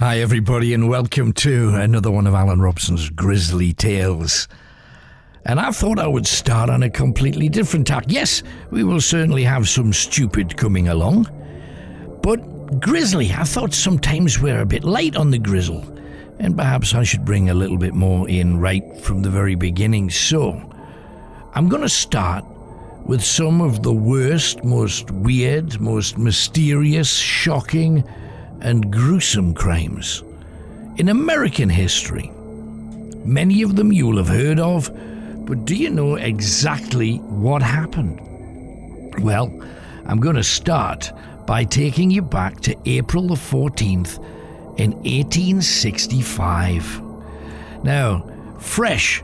Hi everybody and welcome to another one of Alan Robson's Grisly Tales. And I thought I would start on a completely different tack. Yes, we will certainly have some stupid coming along, but grisly, I thought sometimes we're a bit light on the grizzle, and perhaps I should bring a little bit more in right from the very beginning. So, I'm going to start with some of the worst, most weird, most mysterious, shocking, and gruesome crimes in American history. Many of them you'll have heard of, but do you know exactly what happened? Well, I'm going to start by taking you back to April the 14th in 1865. Now, fresh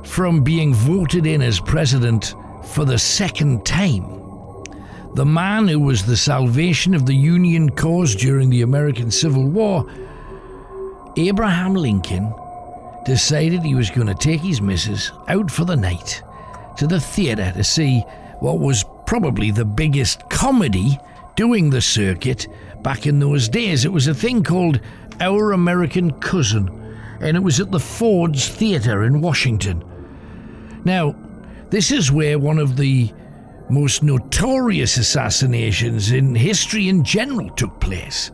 from being voted in as president for the second time, the man who was the salvation of the Union cause during the American Civil War, Abraham Lincoln, decided he was going to take his missus out for the night to the theatre to see what was probably the biggest comedy doing the circuit back in those days. It was a thing called Our American Cousin, and it was at the Ford's Theatre in Washington. Now, this is where one of the most notorious assassinations in history in general took place.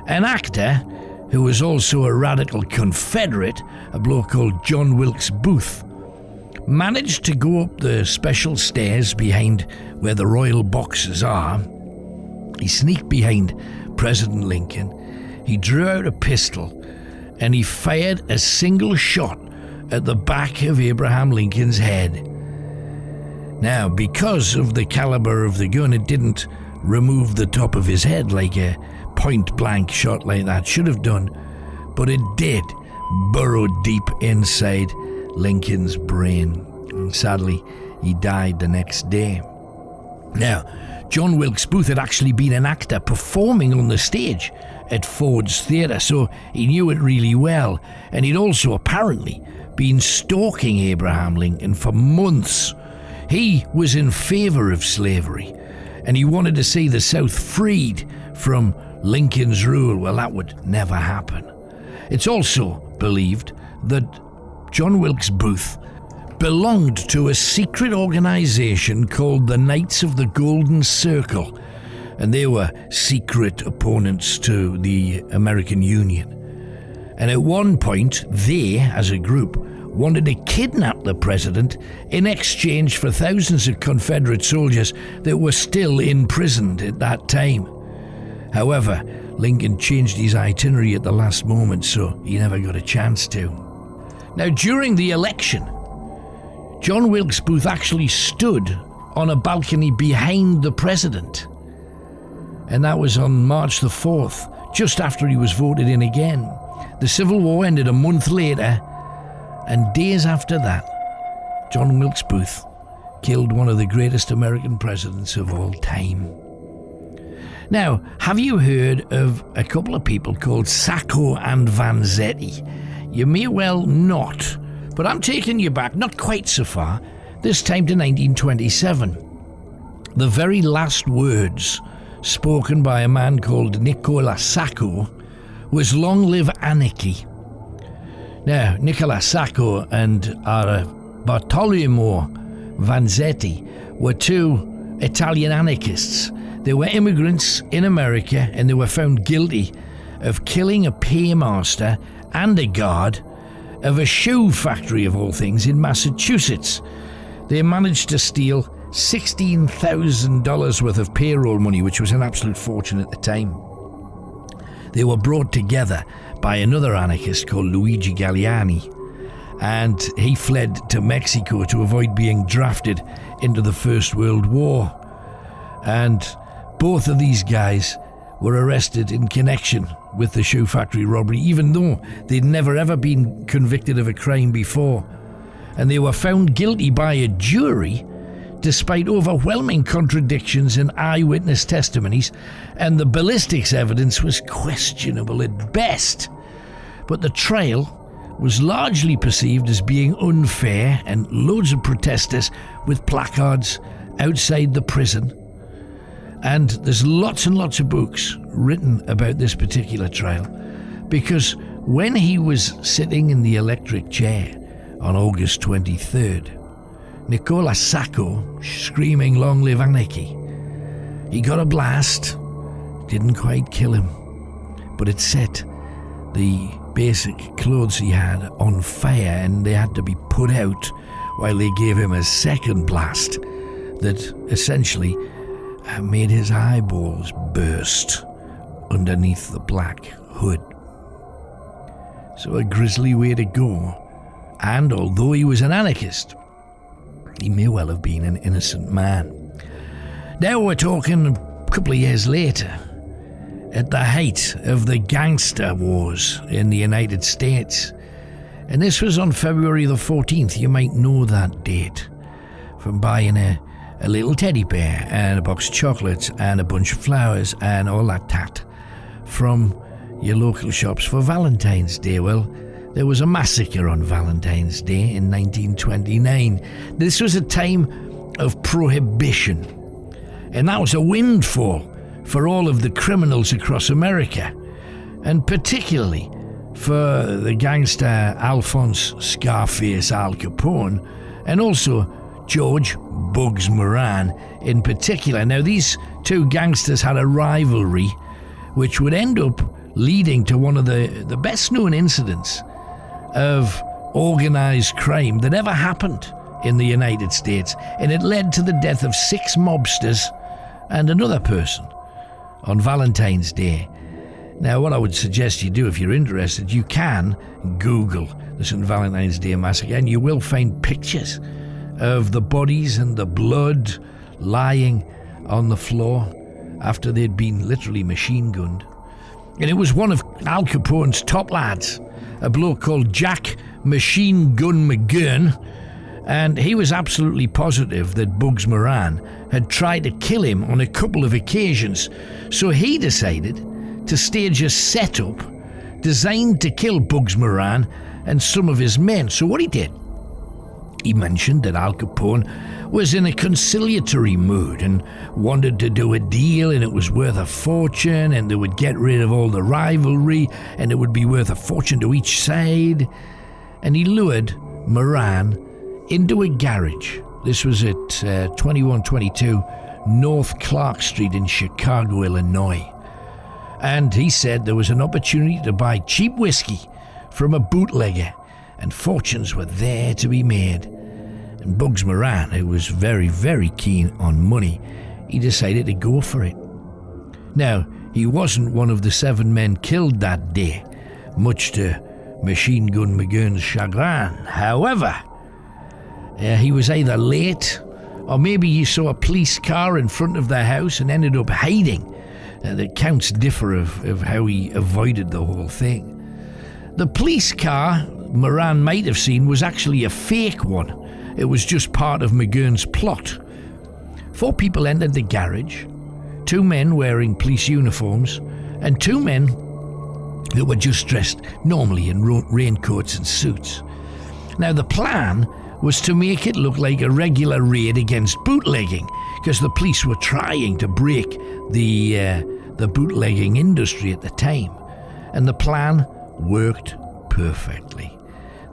An actor who was also a radical Confederate, a bloke called John Wilkes Booth, managed to go up the special stairs behind where the royal boxes are. He sneaked behind President Lincoln, he drew out a pistol, and he fired a single shot at the back of Abraham Lincoln's head. Now, because of the caliber of the gun, it didn't remove the top of his head like a point-blank shot like that should have done, but it did burrow deep inside Lincoln's brain. And sadly, he died the next day. Now, John Wilkes Booth had actually been an actor performing on the stage at Ford's Theatre, so he knew it really well, and he'd also apparently been stalking Abraham Lincoln for months. He was in favour of slavery, and he wanted to see the South freed from Lincoln's rule. Well, that would never happen. It's also believed that John Wilkes Booth belonged to a secret organisation called the Knights of the Golden Circle, and they were secret opponents to the American Union. And at one point, they, as a group, wanted to kidnap the president in exchange for thousands of Confederate soldiers that were still imprisoned at that time. However, Lincoln changed his itinerary at the last moment, so he never got a chance to. Now, during the election, John Wilkes Booth actually stood on a balcony behind the president. And that was on March the 4th, just after he was voted in again. The Civil War ended a month later, and days after that, John Wilkes Booth killed one of the greatest American presidents of all time. Now, have you heard of a couple of people called Sacco and Vanzetti? You may well not, but I'm taking you back not quite so far, this time to 1927. The very last words spoken by a man called Nicola Sacco was "Long live anarchy." Now, Nicola Sacco and Bartolomeo Vanzetti were two Italian anarchists. They were immigrants in America, and they were found guilty of killing a paymaster and a guard of a shoe factory, of all things, in Massachusetts. They managed to steal $16,000 worth of payroll money, which was an absolute fortune at the time. They were brought together by another anarchist called Luigi Galliani, and he fled to Mexico to avoid being drafted into the First World War. And both of these guys were arrested in connection with the shoe factory robbery, even though they'd never ever been convicted of a crime before. And they were found guilty by a jury despite overwhelming contradictions in eyewitness testimonies, and the ballistics evidence was questionable at best. But the trial was largely perceived as being unfair, and loads of protesters with placards outside the prison. And there's lots and lots of books written about this particular trial. because when he was sitting in the electric chair on August 23rd, Nicola Sacco screaming "Long live anarchy," he got a blast. Didn't quite kill him, but it set the basic clothes he had on fire, and they had to be put out while they gave him a second blast that essentially made his eyeballs burst underneath the black hood. So a grisly way to go, and although he was an anarchist, he may well have been an innocent man. Now we're talking a couple of years later, at the height of the gangster wars in the United States. And this was on February the 14th. You might know that date from buying a little teddy bear and a box of chocolates and a bunch of flowers and all that tat from your local shops for Valentine's Day. Well, there was a massacre on Valentine's Day in 1929. This was a time of prohibition, and that was a windfall for all of the criminals across America, and particularly for the gangster Alphonse Scarface Al Capone, and also George Bugs Moran in particular. Now, these two gangsters had a rivalry which would end up leading to one of the best-known incidents of organised crime that ever happened in the United States, and it led to the death of 6 mobsters and another person on Valentine's Day. Now, what I would suggest you do if you're interested, you can Google the St. Valentine's Day Massacre, and you will find pictures of the bodies and the blood lying on the floor after they'd been literally machine gunned. And it was one of Al Capone's top lads, a bloke called Jack Machine Gun McGurn, and he was absolutely positive that Bugs Moran had tried to kill him on a couple of occasions, so he decided to stage a setup designed to kill Bugs Moran and some of his men. So what he did, he mentioned that Al Capone was in a conciliatory mood and wanted to do a deal, and it was worth a fortune, and they would get rid of all the rivalry, and it would be worth a fortune to each side. And he lured Moran into a garage. This was at 2122 North Clark Street in Chicago, Illinois. And he said there was an opportunity to buy cheap whiskey from a bootlegger, and fortunes were there to be made. And Bugs Moran, who was very, very keen on money, he decided to go for it. Now, he wasn't one of the 7 men killed that day, much to Machine Gun McGurn's chagrin. However, he was either late, or maybe he saw a police car in front of their house and ended up hiding. The accounts differ of how he avoided the whole thing. The police car Moran might have seen was actually a fake one. It was just part of McGurn's plot. 4 people entered the garage, 2 men wearing police uniforms, and 2 men who were just dressed normally in raincoats and suits. Now, the plan was to make it look like a regular raid against bootlegging, because the police were trying to break the bootlegging industry at the time. And the plan worked perfectly.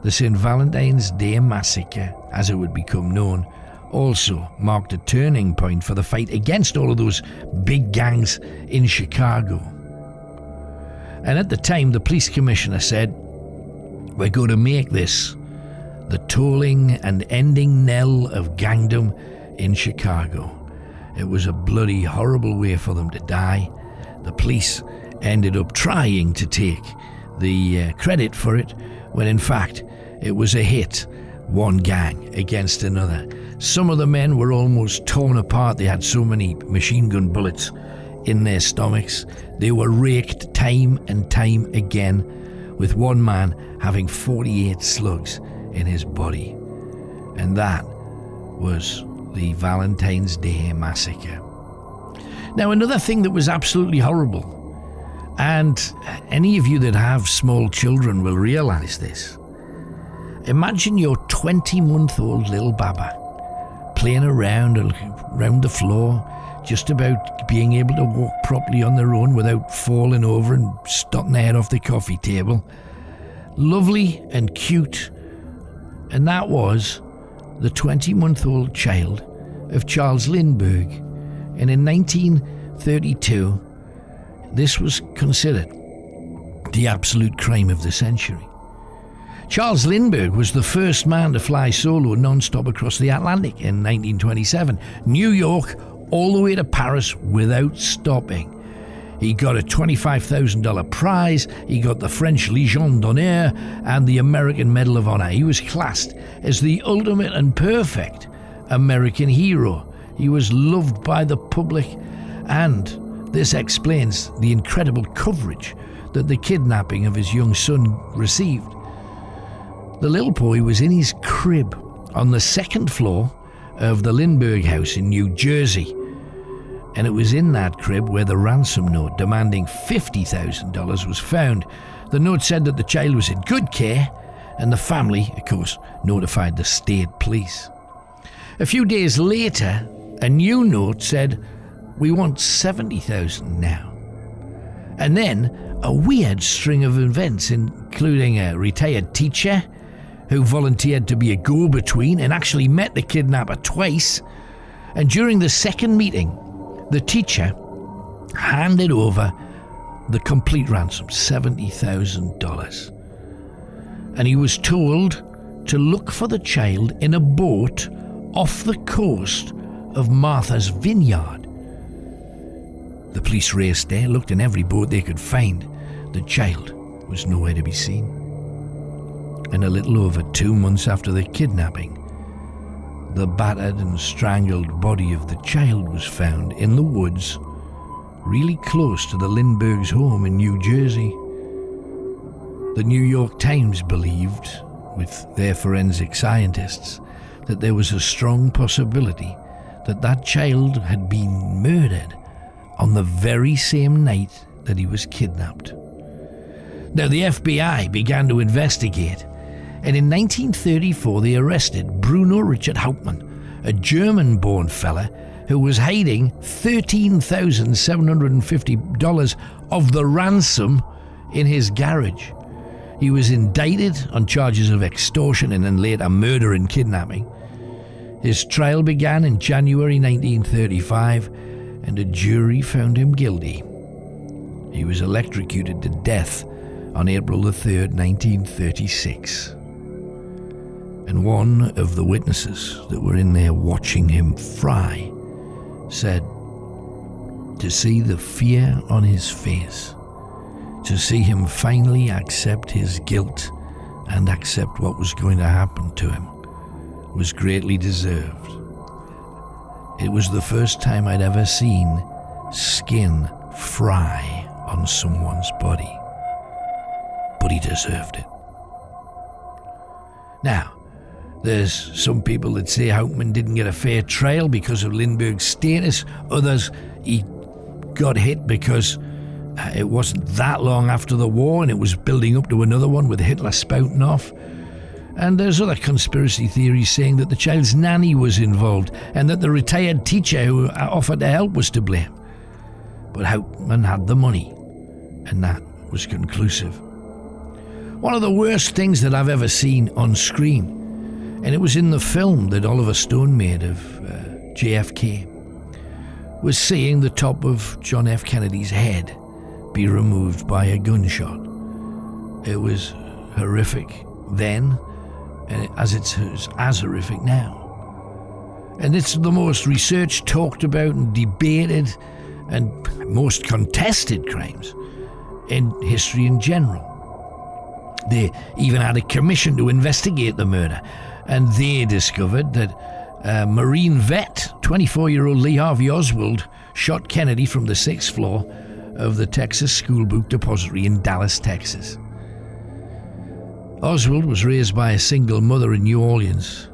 The St. Valentine's Day Massacre, as it would become known, also marked a turning point for the fight against all of those big gangs in Chicago. And at the time, the police commissioner said, "We're going to make this the tolling and ending knell of gangdom in Chicago." It was a bloody horrible way for them to die. The police ended up trying to take the credit for it, when in fact it was a hit, one gang against another. Some of the men were almost torn apart. They had so many machine gun bullets in their stomachs. They were raked time and time again, with one man having 48 slugs in his body. And that was the Valentine's Day Massacre. Now, another thing that was absolutely horrible, and any of you that have small children will realize this. Imagine your 20-month-old little Baba playing around the floor, just about being able to walk properly on their own without falling over and stomping their head off the coffee table. Lovely and cute. And that was the 20-month-old child of Charles Lindbergh. And in 1932, this was considered the absolute crime of the century. Charles Lindbergh was the first man to fly solo non-stop across the Atlantic in 1927, New York all the way to Paris without stopping. He got a $25,000 prize, he got the French Légion d'honneur and the American Medal of Honor. He was classed as the ultimate and perfect American hero. He was loved by the public, and this explains the incredible coverage that the kidnapping of his young son received. The little boy was in his crib on the second floor of the Lindbergh house in New Jersey. And it was in that crib where the ransom note demanding $50,000 was found. The note said that the child was in good care, and the family, of course, notified the state police. A few days later, a new note said, "We want $70,000 now." And then a weird string of events, including a retired teacher who volunteered to be a go-between and actually met the kidnapper twice. And during the second meeting, the teacher handed over the complete ransom, $70,000. And he was told to look for the child in a boat off the coast of Martha's Vineyard. The police raced there, looked in every boat they could find. The child was nowhere to be seen. And a little over 2 months after the kidnapping, the battered and strangled body of the child was found in the woods, really close to the Lindbergh's home in New Jersey. The New York Times believed, with their forensic scientists, that there was a strong possibility that that child had been murdered on the very same night that he was kidnapped. Now, the FBI began to investigate, and in 1934 they arrested Bruno Richard Hauptmann, a German-born fella who was hiding $13,750 of the ransom in his garage. He was indicted on charges of extortion and then later murder and kidnapping. His trial began in January 1935, and a jury found him guilty. He was electrocuted to death on April the 3rd, 1936. And one of the witnesses that were in there watching him fry said, to see the fear on his face, to see him finally accept his guilt and accept what was going to happen to him, was greatly deserved. It was the first time I'd ever seen skin fry on someone's body. But he deserved it. Now, there's some people that say Hauptmann didn't get a fair trial because of Lindbergh's status. Others, he got hit because it wasn't that long after the war and it was building up to another one with Hitler spouting off. And there's other conspiracy theories saying that the child's nanny was involved and that the retired teacher who offered to help was to blame. But Hauptmann had the money, and that was conclusive. One of the worst things that I've ever seen on screen, and it was in the film that Oliver Stone made of JFK, was seeing the top of John F. Kennedy's head be removed by a gunshot. It was horrific then, and as it's as horrific now. And it's the most researched, talked about and debated and most contested crimes in history in general. They even had a commission to investigate the murder, and they discovered that Marine vet, 24-year-old Lee Harvey Oswald, shot Kennedy from the 6th floor of the Texas School Book Depository in Dallas, Texas. Oswald was raised by a single mother in New Orleans,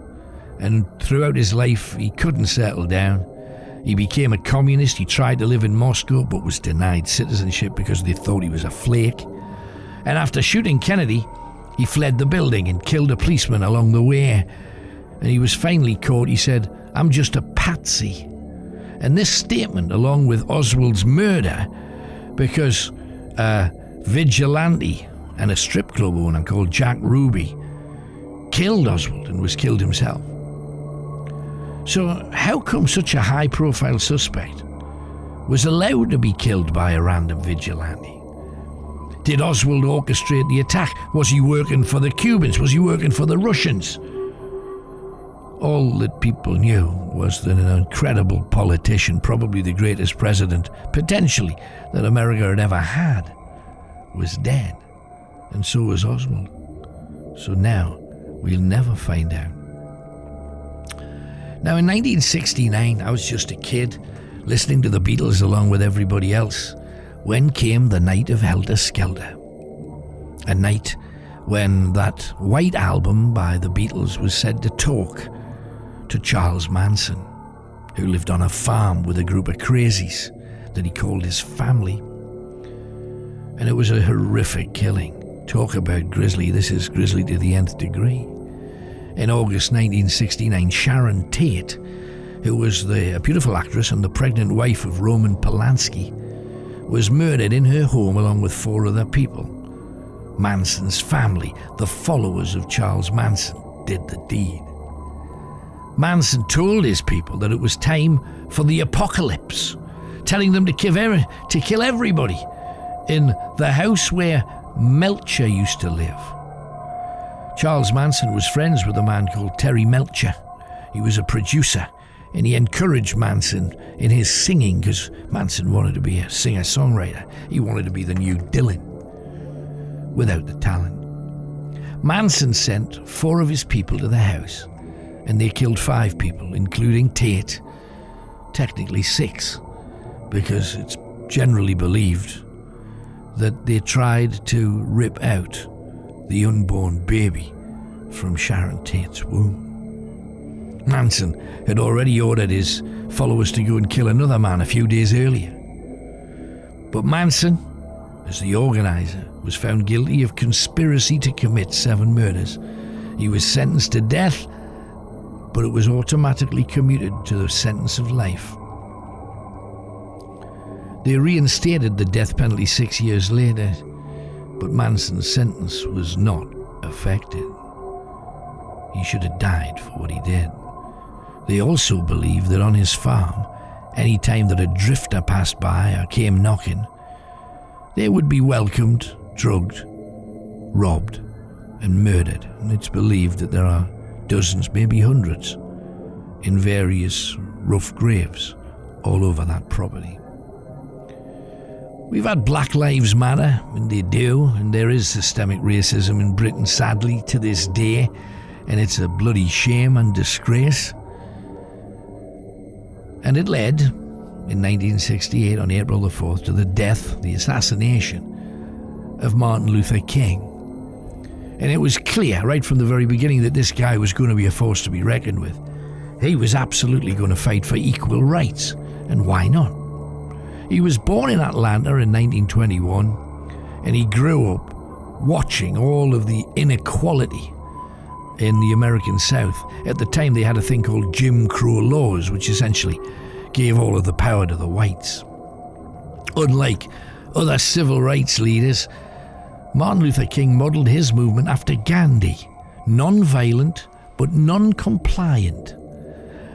and throughout his life he couldn't settle down. He became a communist. He tried to live in Moscow but was denied citizenship because they thought he was a flake. And after shooting Kennedy, he fled the building and killed a policeman along the way. and he was finally caught, he said, "I'm just a patsy." And this statement, along with Oswald's murder, because a vigilante and a strip club owner called Jack Ruby killed Oswald and was killed himself. So how come such a high-profile suspect was allowed to be killed by a random vigilante? Did Oswald orchestrate the attack? Was he working for the Cubans? Was he working for the Russians? All that people knew was that an incredible politician, probably the greatest president, potentially, that America had ever had, was dead. And so was Oswald. So now, we'll never find out. Now, in 1969, I was just a kid, listening to the Beatles along with everybody else, when came the night of Helter Skelter. A night when that White Album by the Beatles was said to talk to Charles Manson, who lived on a farm with a group of crazies that he called his family. And it was a horrific killing. Talk about grisly. This is grisly to the nth degree. In August 1969, Sharon Tate, who was a beautiful actress and the pregnant wife of Roman Polanski, was murdered in her home along with 4 other people. Manson's family, the followers of Charles Manson, did the deed. Manson told his people that it was time for the apocalypse, telling them to kill everybody in the house where Melcher used to live. Charles Manson was friends with a man called Terry Melcher. He was a producer, and he encouraged Manson in his singing because Manson wanted to be a singer-songwriter. He wanted to be the new Dylan, without the talent. Manson sent 4 of his people to the house, and they killed 5 people, including Tate. Technically 6, because it's generally believed that they tried to rip out the unborn baby from Sharon Tate's womb. Manson had already ordered his followers to go and kill another man a few days earlier. But Manson, as the organizer, was found guilty of conspiracy to commit 7 murders. He was sentenced to death, but it was automatically commuted to the sentence of life. They reinstated the death penalty 6 years later, but Manson's sentence was not affected. He should have died for what he did. They also believed that on his farm, any time that a drifter passed by or came knocking, they would be welcomed, drugged, robbed, and murdered. And it's believed that there are dozens, maybe hundreds, in various rough graves all over that property. We've had Black Lives Matter, and they do, and there is systemic racism in Britain, sadly, to this day, and it's a bloody shame and disgrace. And it led, in 1968, on April the 4th, to the assassination of Martin Luther King. And it was clear right from the very beginning that this guy was going to be a force to be reckoned with. He was absolutely going to fight for equal rights, and why not? He was born in Atlanta in 1921, and he grew up watching all of the inequality in the American South. At the time, they had a thing called Jim Crow laws, which essentially gave all of the power to the whites. Unlike other civil rights leaders, Martin Luther King modelled his movement after Gandhi, non-violent but non-compliant.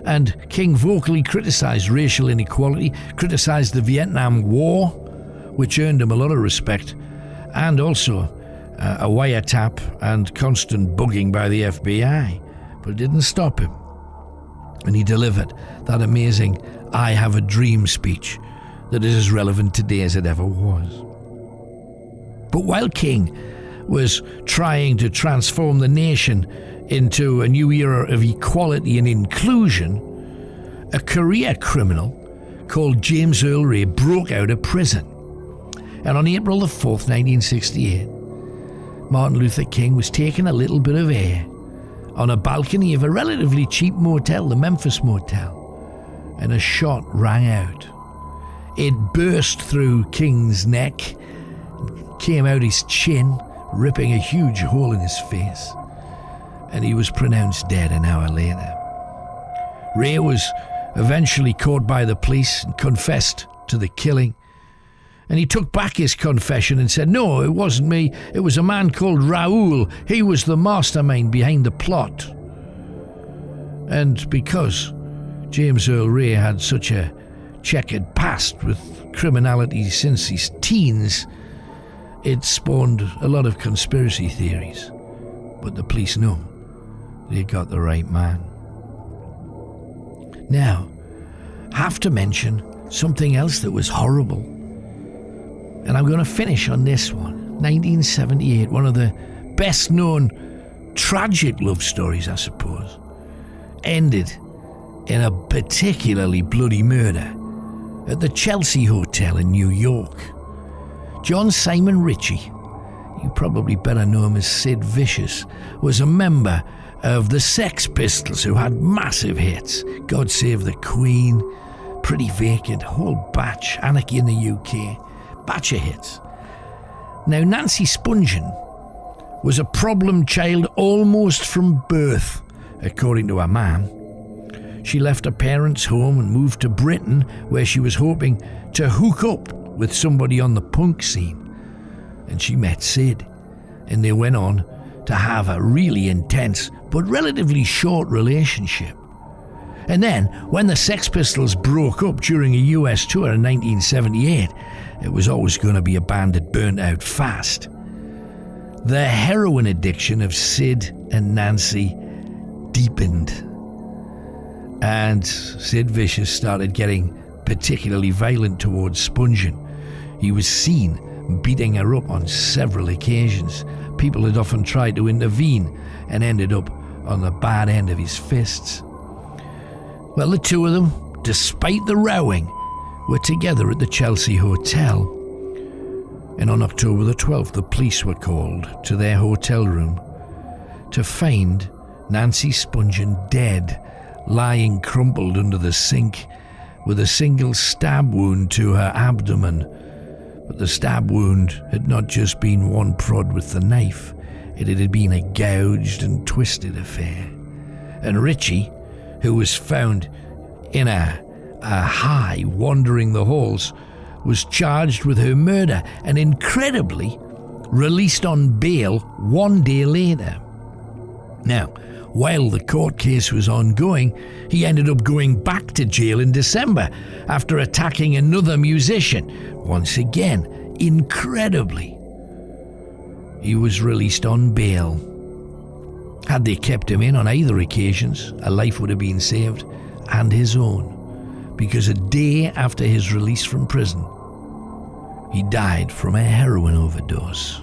And King vocally criticised racial inequality, criticised the Vietnam War, which earned him a lot of respect, and also a wiretap and constant bugging by the FBI. But it didn't stop him. And he delivered that amazing "I Have a Dream" speech that is as relevant today as it ever was. But while King was trying to transform the nation into a new era of equality and inclusion, a career criminal called James Earl Ray broke out of prison. And on April the 4th, 1968, Martin Luther King was taking a little bit of air on a balcony of a relatively cheap motel, the Memphis Motel, and a shot rang out. It burst through King's neck, came out his chin, ripping a huge hole in his face. and he was pronounced dead an hour later. Ray was eventually caught by the police and confessed to the killing. And he took back his confession and said, "No, it wasn't me. It was a man called Raoul. He was the mastermind behind the plot." And because James Earl Ray had such a checkered past with criminality since his teens, it spawned a lot of conspiracy theories. But the police know they got the right man. Now, I have to mention something else that was horrible. And I'm going to finish on this one. 1978, one of the best known tragic love stories, I suppose, ended in a particularly bloody murder at the Chelsea Hotel in New York. John Simon Richie, you probably better know him as Sid Vicious, was a member of the Sex Pistols who had massive hits. God Save the Queen, Pretty Vacant, whole batch, Anarchy in the UK, batch of hits. Now, Nancy Spongin was a problem child almost from birth, according to her mum. She left her parents' home and moved to Britain, where she was hoping to hook up with somebody on the punk scene. And she met Sid, and they went on to have a really intense but relatively short relationship. And then, when the Sex Pistols broke up during a US tour in 1978, it was always going to be a band that burnt out fast. The heroin addiction of Sid and Nancy deepened, and Sid Vicious started getting particularly violent towards Spongin. He was seen beating her up on several occasions. People had often tried to intervene and ended up on the bad end of his fists. Well, the two of them, despite the rowing, were together at the Chelsea Hotel. And on October the 12th, the police were called to their hotel room to find Nancy Spongin dead, lying crumpled under the sink with a single stab wound to her abdomen. But the stab wound had not just been one prod with the knife, it had been a gouged and twisted affair. And Richie, who was found in a high wandering the halls, was charged with her murder and incredibly released on bail 1 day later. Now, while the court case was ongoing, he ended up going back to jail in December after attacking another musician. Once again, incredibly, he was released on bail. Had they kept him in on either occasions, a life would have been saved, and his own, because a day after his release from prison, he died from a heroin overdose.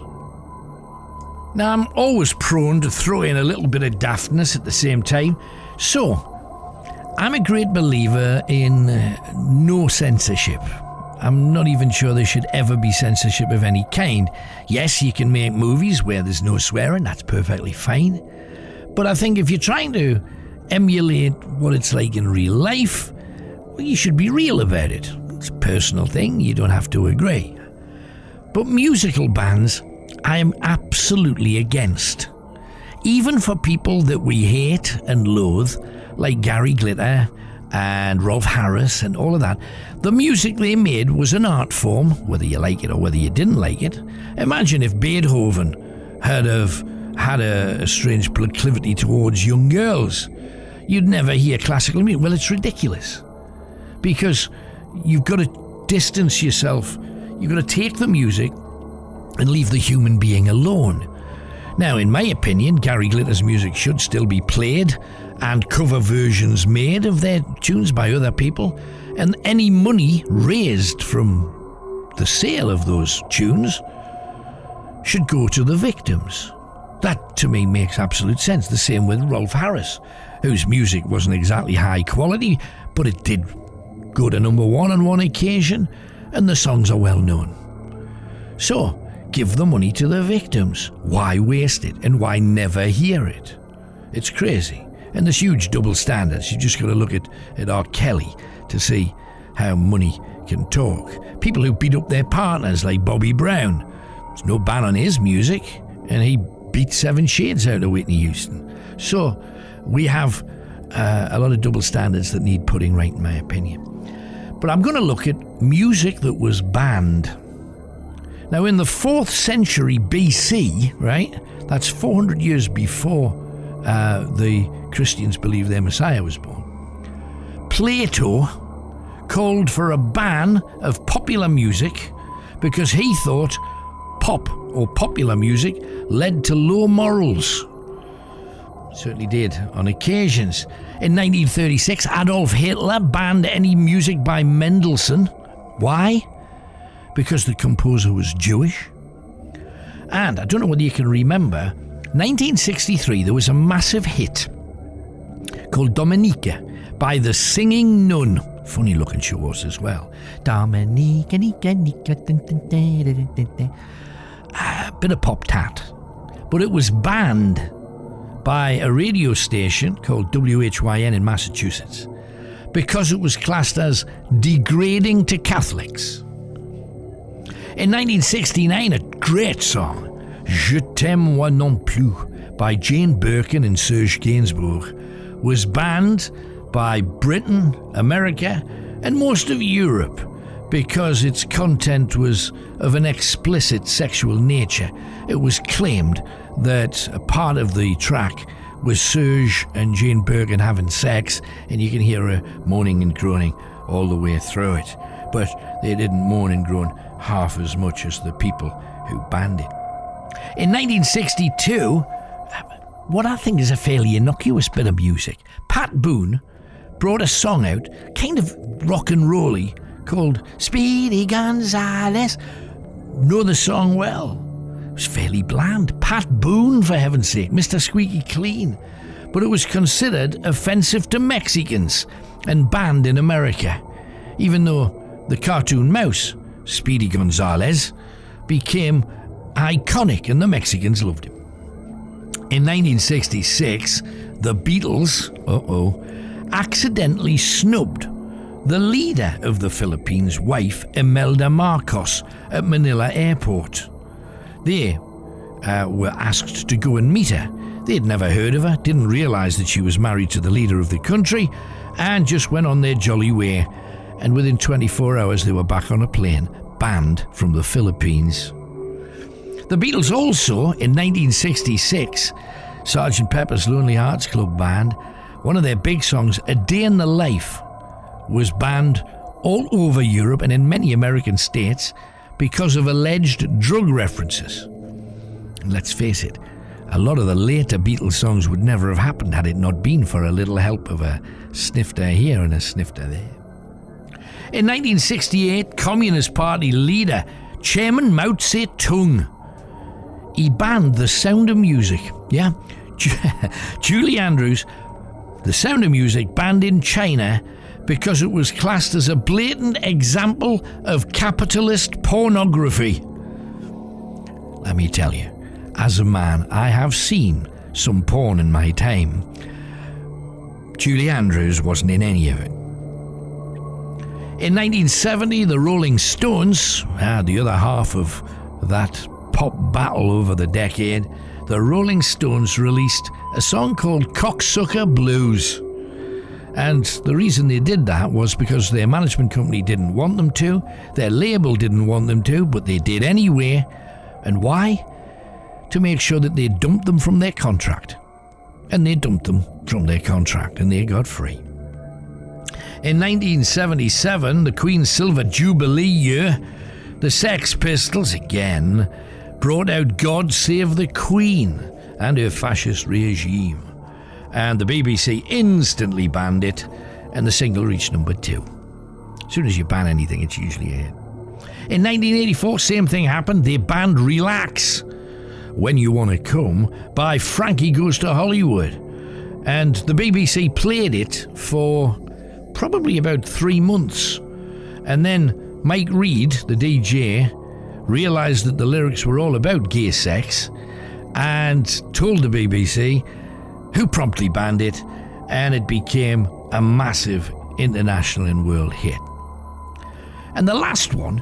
Now, I'm always prone to throw in a little bit of daftness at the same time, so I'm a great believer in no censorship. I'm not even sure there should ever be censorship of any kind. Yes, you can make movies where there's no swearing, that's perfectly fine. But I think if you're trying to emulate what it's like in real life, well, you should be real about it. It's a personal thing, you don't have to agree. But musical bans, I am absolutely against. Even for people that we hate and loathe, like Gary Glitter and Rolf Harris and all of that, the music they made was an art form, whether you like it or whether you didn't like it. Imagine if Beethoven had a strange proclivity towards young girls. You'd never hear classical music. Well, it's ridiculous. Because you've got to distance yourself. You've got to take the music and leave the human being alone. Now, in my opinion, Gary Glitter's music should still be played and cover versions made of their tunes by other people, and any money raised from the sale of those tunes should go to the victims. That, to me, makes absolute sense. The same with Rolf Harris, whose music wasn't exactly high quality, but it did go to number one on one occasion, and the songs are well known. So, give the money to the victims. Why waste it, and why never hear it? It's crazy. And there's huge double standards. You just got to look at R. Kelly to see how money can talk. People who beat up their partners, like Bobby Brown. There's no ban on his music, and he beat 7 Shades out of Whitney Houston. So we have a lot of double standards that need putting right, in my opinion. But I'm going to look at music that was banned. Now, in the 4th century BC, right, that's 400 years before the Christians believed their Messiah was born, Plato called for a ban of popular music because he thought pop or popular music led to low morals. It certainly did on occasions. In 1936, Adolf Hitler banned any music by Mendelssohn. Why? Because the composer was Jewish. And I don't know whether you can remember, 1963 there was a massive hit called Dominica by the Singing Nun. Funny looking shows as well. Dominica, bit of pop tat. But it was banned by a radio station called WHYN in Massachusetts because it was classed as degrading to Catholics. In 1969, a great song, Je t'aime moi non plus, by Jane Birkin and Serge Gainsbourg, was banned by Britain, America, and most of Europe because its content was of an explicit sexual nature. It was claimed that a part of the track was Serge and Jane Birkin having sex, and you can hear her moaning and groaning all the way through it. But they didn't moan and groan half as much as the people who banned it. In 1962, what I think is a fairly innocuous bit of music, Pat Boone brought a song out, kind of rock and rolly, called Speedy Gonzalez. Know the song well. It was fairly bland. Pat Boone, for heaven's sake, Mr. Squeaky Clean. But it was considered offensive to Mexicans and banned in America, even though the cartoon mouse, Speedy Gonzalez, became iconic and the Mexicans loved him. In 1966, the Beatles, accidentally snubbed the leader of the Philippines' wife, Imelda Marcos, at Manila Airport. They were asked to go and meet her. They had never heard of her, didn't realise that she was married to the leader of the country, and just went on their jolly way. And within 24 hours, they were back on a plane, banned from the Philippines. The Beatles also, in 1966, Sgt. Pepper's Lonely Hearts Club Band, one of their big songs, A Day in the Life, was banned all over Europe and in many American states because of alleged drug references. And let's face it, a lot of the later Beatles songs would never have happened had it not been for a little help of a snifter here and a snifter there. In 1968, Communist Party leader Chairman Mao Zedong, he banned The Sound of Music. Yeah, Julie Andrews, The Sound of Music, banned in China because it was classed as a blatant example of capitalist pornography. Let me tell you, as a man, I have seen some porn in my time. Julie Andrews wasn't in any of it. In 1970, the Rolling Stones, the other half of that pop battle over the decade, the Rolling Stones released a song called Cocksucker Blues. And the reason they did that was because their management company didn't want them to, their label didn't want them to, but they did anyway. And why? To make sure that they dumped them from their contract. And they dumped them from their contract, and they got free. In 1977, the Queen's Silver Jubilee year, the Sex Pistols, again, brought out God Save the Queen and her fascist regime. And the BBC instantly banned it, and the single reached number 2. As soon as you ban anything, it's usually a hit. In 1984, same thing happened. They banned Relax, When You Want to Come, by Frankie Goes to Hollywood. And the BBC played it for probably about 3 months. And then Mike Reed, the DJ, realised that the lyrics were all about gay sex and told the BBC, who promptly banned it, and it became a massive international and world hit. And the last one,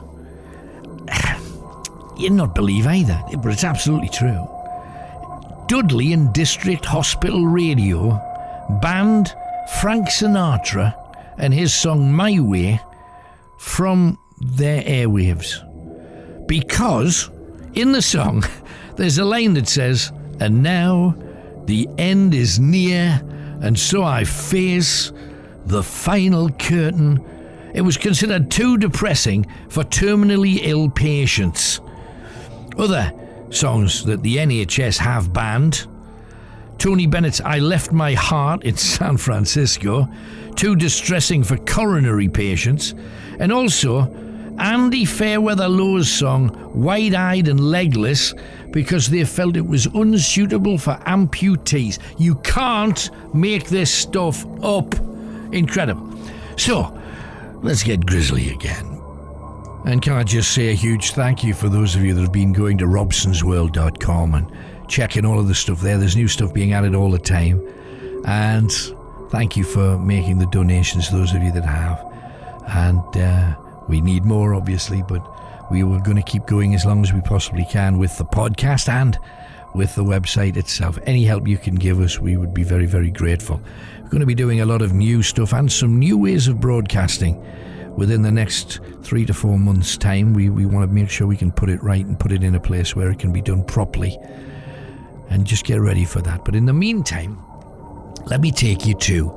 you'd not believe either, but it's absolutely true. Dudley and District Hospital Radio banned Frank Sinatra and his song My Way from their airwaves because in the song there's a line that says, "And now the end is near, and so I face the final curtain." It was considered too depressing for terminally ill patients. Other songs that the NHS have banned: Tony Bennett's I Left My Heart in San Francisco, too distressing for coronary patients, and also Andy Fairweather Low's song Wide-Eyed and Legless because they felt it was unsuitable for amputees. You can't make this stuff up. Incredible. So, let's get grisly again. And can I just say a huge thank you for those of you that have been going to robsonsworld.com and checking all of the stuff there. There's new stuff being added all the time. And thank you for making the donations, those of you that have. And we need more, obviously, but we were going to keep going as long as we possibly can with the podcast and with the website itself. Any help you can give us, we would be very, very grateful. We're going to be doing a lot of new stuff and some new ways of broadcasting within the next 3 to 4 months' time. We want to make sure we can put it right and put it in a place where it can be done properly, and just get ready for that. But in the meantime, let me take you to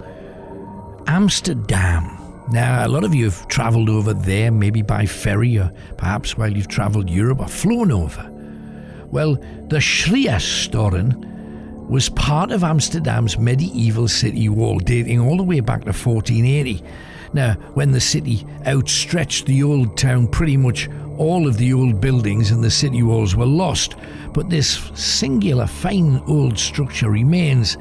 Amsterdam. Now, a lot of you have travelled over there, maybe by ferry, or perhaps while you've travelled Europe or flown over. Well, the Schreeuwstoren was part of Amsterdam's medieval city wall, dating all the way back to 1480. Now, when the city outstretched the old town, pretty much all of the old buildings and the city walls were lost, but this singular fine old structure remains.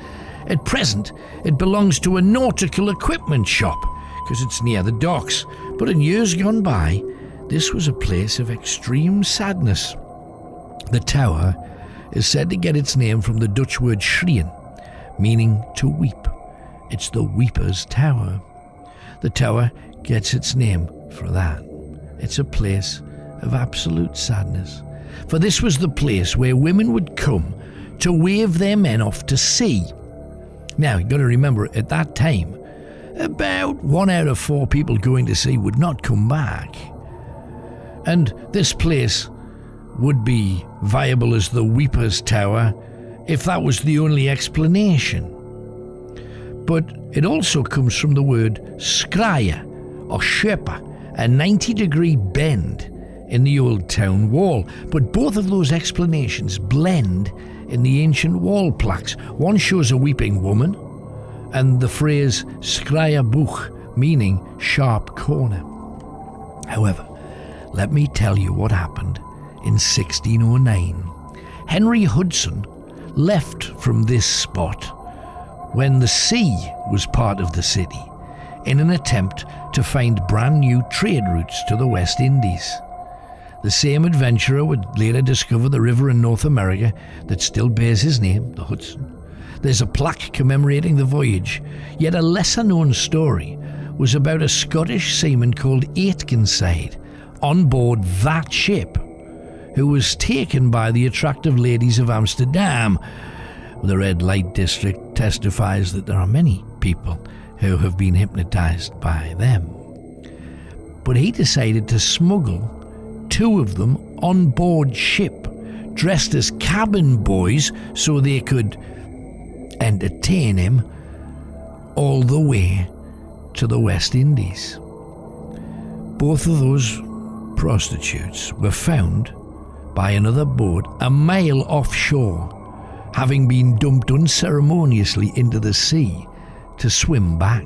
At present, it belongs to a nautical equipment shop, because it's near the docks, but in years gone by, this was a place of extreme sadness. The tower is said to get its name from the Dutch word schreeuwen, meaning to weep. It's the Weeper's Tower. The tower gets its name for that. It's a place of absolute sadness. For this was the place where women would come to wave their men off to sea. Now, you've got to remember, at that time, about 1 out of 4 people going to sea would not come back. And this place would be viable as the Weeper's Tower if that was the only explanation. But it also comes from the word skraia or sherpa, a 90-degree bend in the old town wall. But both of those explanations blend in the ancient wall plaques. One shows a weeping woman, and the phrase skraia boeg, meaning sharp corner. However, let me tell you what happened in 1609. Henry Hudson left from this spot when the sea was part of the city in an attempt to find brand new trade routes to the West Indies. The same adventurer would later discover the river in North America that still bears his name, the Hudson. There's a plaque commemorating the voyage, yet a lesser-known story was about a Scottish seaman called Aitkenshide on board that ship, who was taken by the attractive ladies of Amsterdam. The red light district testifies that there are many people who have been hypnotized by them. But he decided to smuggle 2 of them on board ship, dressed as cabin boys so they could entertain him all the way to the West Indies. Both of those prostitutes were found by another boat a mile offshore, having been dumped unceremoniously into the sea to swim back.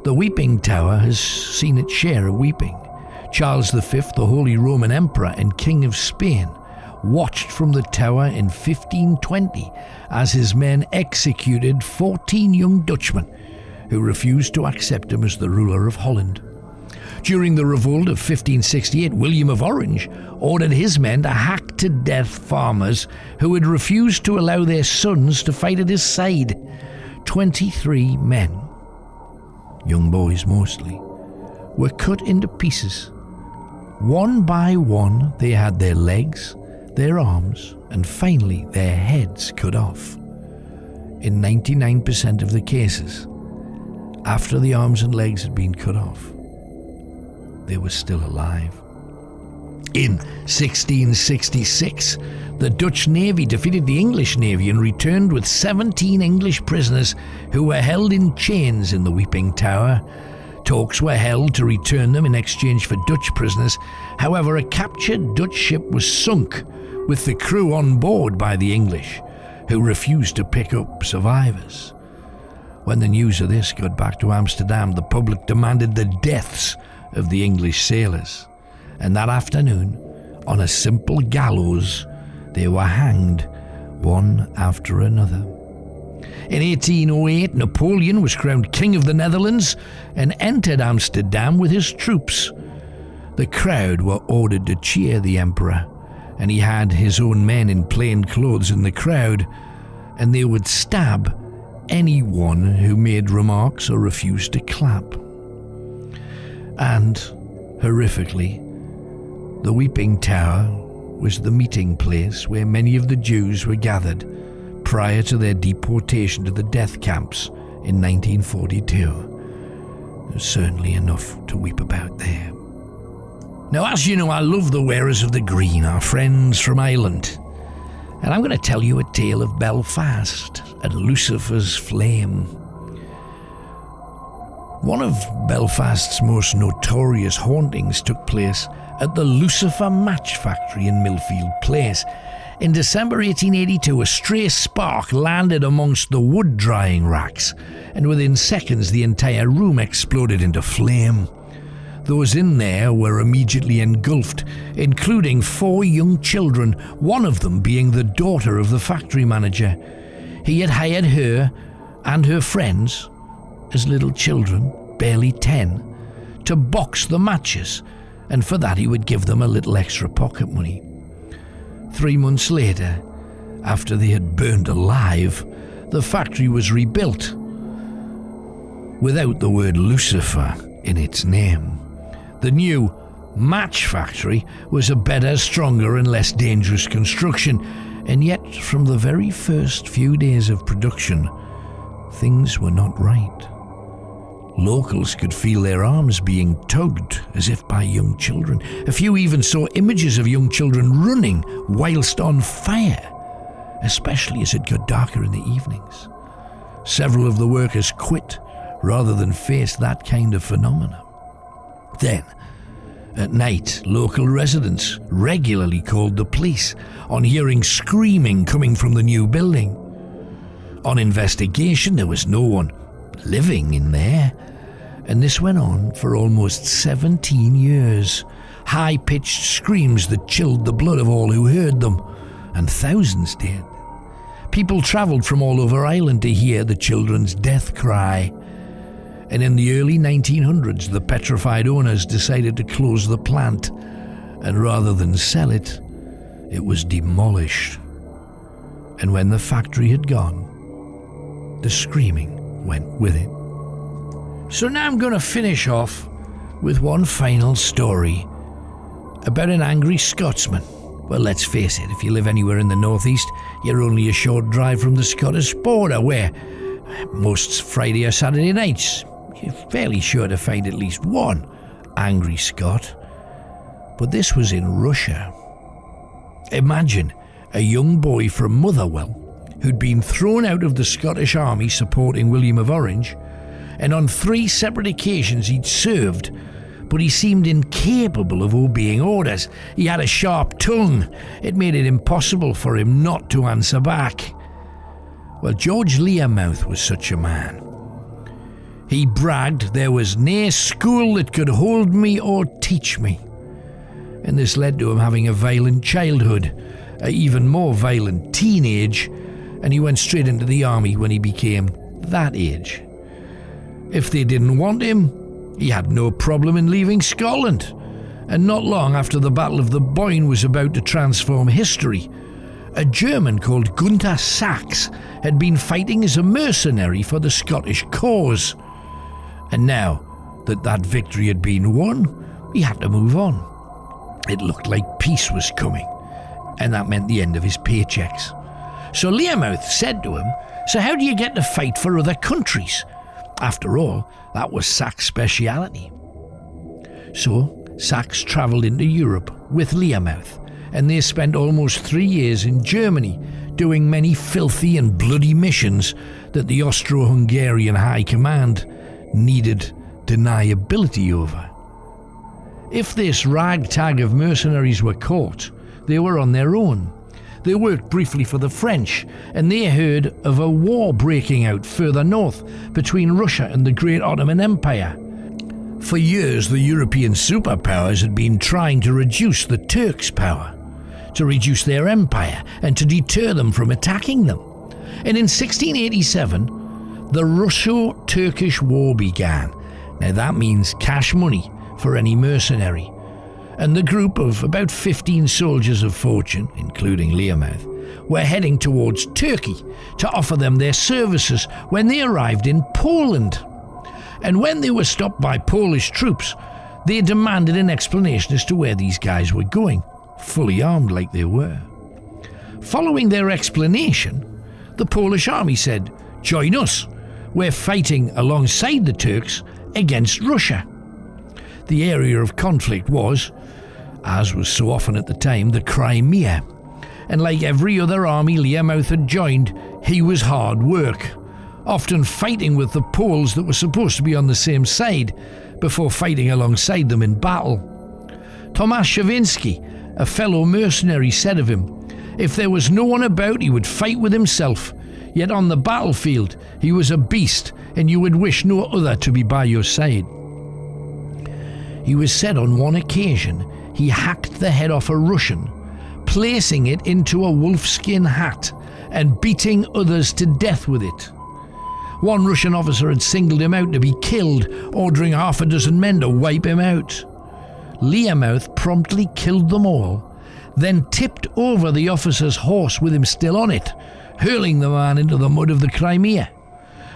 The Weeping Tower has seen its share of weeping. Charles V, the Holy Roman Emperor and King of Spain, watched from the tower in 1520 as his men executed 14 young Dutchmen who refused to accept him as the ruler of Holland. During the revolt of 1568, William of Orange ordered his men to hack to death farmers who had refused to allow their sons to fight at his side. 23 men, young boys mostly, were cut into pieces. One by one, they had their legs, their arms, and finally their heads cut off. In 99% of the cases, after the arms and legs had been cut off, they were still alive. In 1666, the Dutch Navy defeated the English Navy and returned with 17 English prisoners who were held in chains in the Weeping Tower. Talks were held to return them in exchange for Dutch prisoners. However, a captured Dutch ship was sunk with the crew on board by the English, who refused to pick up survivors. When the news of this got back to Amsterdam, the public demanded the deaths of the English sailors. And that afternoon, on a simple gallows, they were hanged one after another. In 1808, Napoleon was crowned King of the Netherlands and entered Amsterdam with his troops. The crowd were ordered to cheer the emperor, and he had his own men in plain clothes in the crowd, and they would stab anyone who made remarks or refused to clap. And, horrifically, the Weeping Tower was the meeting place where many of the Jews were gathered prior to their deportation to the death camps in 1942. There's certainly enough to weep about there. Now, as you know, I love the wearers of the green, our friends from Ireland. And I'm going to tell you a tale of Belfast and Lucifer's flame. One of Belfast's most notorious hauntings took place at the Lucifer Match Factory in Millfield Place. In December 1882, a stray spark landed amongst the wood drying racks, and within seconds the entire room exploded into flame. Those in there were immediately engulfed, including 4 young children, one of them being the daughter of the factory manager. He had hired her and her friends, as little children, barely 10, to box the matches, and for that he would give them a little extra pocket money. 3 months later, after they had burned alive, the factory was rebuilt without the word Lucifer in its name. The new Match Factory was a better, stronger and less dangerous construction, and yet from the very first few days of production, things were not right. Locals could feel their arms being tugged as if by young children. A few even saw images of young children running whilst on fire, especially as it got darker in the evenings. Several of the workers quit rather than face that kind of phenomena. Then, at night, local residents regularly called the police on hearing screaming coming from the new building. On investigation, there was no one living in there, and this went on for almost 17 years. High-pitched screams that chilled the blood of all who heard them, and thousands did. People travelled from all over Ireland to hear the children's death cry. And in the early 1900s, the petrified owners decided to close the plant, and rather than sell it, it was demolished. And when the factory had gone, the screaming went with it. So now I'm going to finish off with one final story about an angry Scotsman. Well, let's face it, if you live anywhere in the northeast, you're only a short drive from the Scottish border, where most Friday or Saturday nights you're fairly sure to find at least one angry Scot. But this was in Russia. Imagine a young boy from Motherwell who'd been thrown out of the Scottish army supporting William of Orange, and on 3 separate occasions he'd served, but he seemed incapable of obeying orders. He had a sharp tongue. It made it impossible for him not to answer back. Well, George Learmouth was such a man. He bragged there was nae school that could hold me or teach me. And this led to him having a violent childhood, an even more violent teenage, and he went straight into the army when he became that age. If they didn't want him, he had no problem in leaving Scotland. And not long after the Battle of the Boyne was about to transform history, a German called Gunther Sachs had been fighting as a mercenary for the Scottish cause. And now that that victory had been won, he had to move on. It looked like peace was coming. and that meant the end of his paychecks. So Learmouth said to him, "So how do you get to fight for other countries?" After all, that was Sack's speciality. So Sacks travelled into Europe with Learmouth, and they spent almost 3 years in Germany doing many filthy and bloody missions that the Austro-Hungarian High Command needed deniability over. If this ragtag of mercenaries were caught, they were on their own. They worked briefly for the French, and they heard of a war breaking out further north between Russia and the Great Ottoman Empire. For years, the European superpowers had been trying to reduce the Turks' power, to reduce their empire, and to deter them from attacking them. And in 1687, the Russo-Turkish War began. Now that means cash money for any mercenary. And the group of about 15 soldiers of fortune, including Learmouth, were heading towards Turkey to offer them their services when they arrived in Poland. And when they were stopped by Polish troops, they demanded an explanation as to where these guys were going, fully armed like they were. Following their explanation, the Polish army said, "Join us. We're fighting alongside the Turks against Russia." The area of conflict was, as was so often at the time, the Crimea. And like every other army Learmouth had joined, he was hard work, often fighting with the Poles that were supposed to be on the same side before fighting alongside them in battle. Tomasz Shivinsky, a fellow mercenary, said of him, "If there was no one about, he would fight with himself, yet on the battlefield he was a beast, and you would wish no other to be by your side." He was said on one occasion he hacked the head off a Russian, placing it into a wolfskin hat and beating others to death with it. One Russian officer had singled him out to be killed, ordering half a dozen men to wipe him out. Learmouth promptly killed them all, then tipped over the officer's horse with him still on it, hurling the man into the mud of the Crimea.